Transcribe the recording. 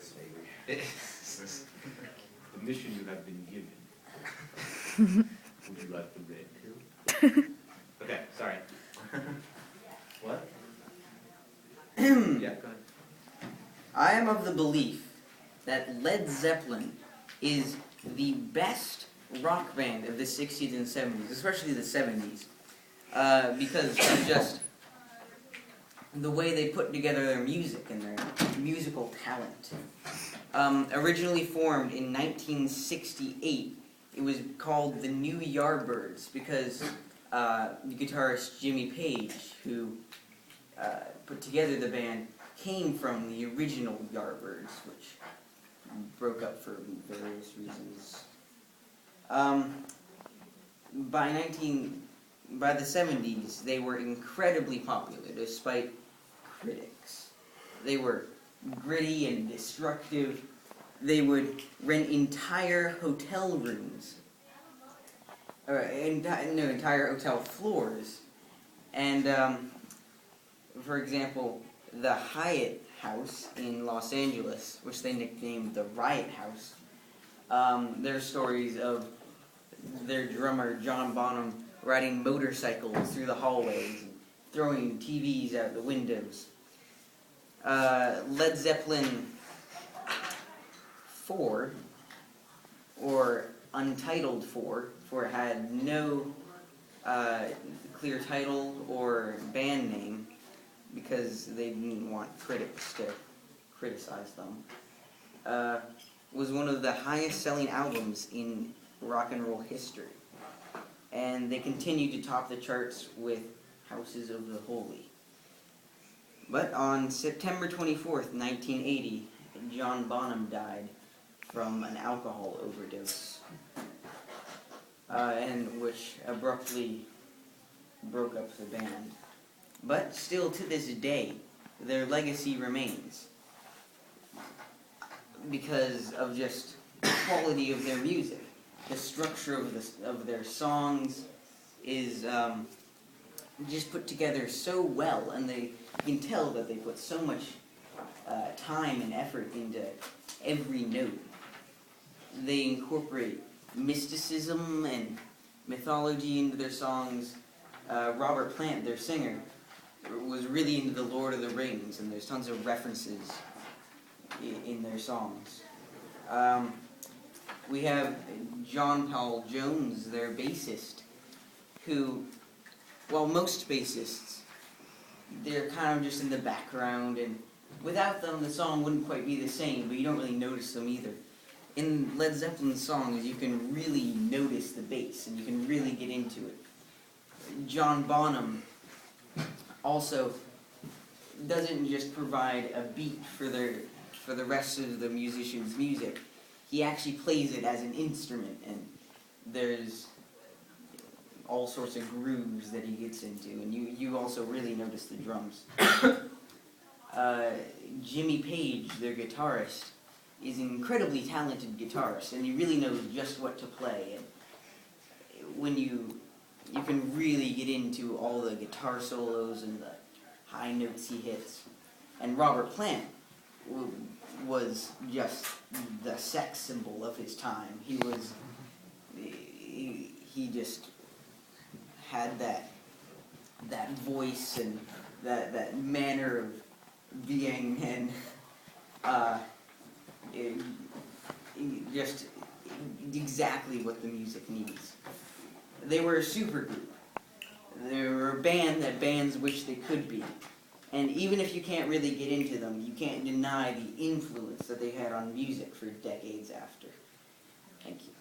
is, baby. The mission you have been given. Would you like the red pill? Okay, sorry. What? Yeah, go ahead. I am of the belief that Led Zeppelin is the best rock band of the 60s and 70s, especially the 70s, because of just the way they put together their music and their musical talent. Originally formed in 1968, it was called the New Yardbirds because the guitarist Jimmy Page, who put together the band, came from the original Yardbirds, which broke up for various reasons. By the 70s, they were incredibly popular, despite critics. They were gritty and destructive. They would rent entire hotel rooms, entire hotel floors, and for example, the Hyatt House in Los Angeles, which they nicknamed the Riot House. There are stories of their drummer, John Bonham, riding motorcycles through the hallways and throwing TVs out the windows. Led Zeppelin 4, or Untitled 4, for it had no clear title or band name, because they didn't want critics to criticize them, was one of the highest selling albums in rock and roll history. And they continued to top the charts with Houses of the Holy. But on September 24th, 1980, John Bonham died from an alcohol overdose, and which abruptly broke up the band. But still to this day, their legacy remains because of just the quality of their music. The structure of their songs is just put together so well, and you can tell that they put so much time and effort into every note. They incorporate mysticism and mythology into their songs. Robert Plant, their singer, was really into the Lord of the Rings, and there's tons of references in their songs. We have John Paul Jones, their bassist, who, well, most bassists, they're kind of just in the background, and without them the song wouldn't quite be the same, but you don't really notice them either. In Led Zeppelin songs, you can really notice the bass, and you can really get into it. John Bonham also doesn't just provide a beat for the rest of the musician's music. He actually plays it as an instrument, and there's all sorts of grooves that he gets into, and you also really notice the drums. Jimmy Page, their guitarist, is an incredibly talented guitarist, and he really knows just what to play. And when you can really get into all the guitar solos and the high notes he hits. And Robert Plant was just the sex symbol of his time. He just had that voice and that manner of being, and just exactly what the music needs. They were a supergroup. They were a band that bands wish they could be. And even if you can't really get into them, you can't deny the influence that they had on music for decades after. Thank you.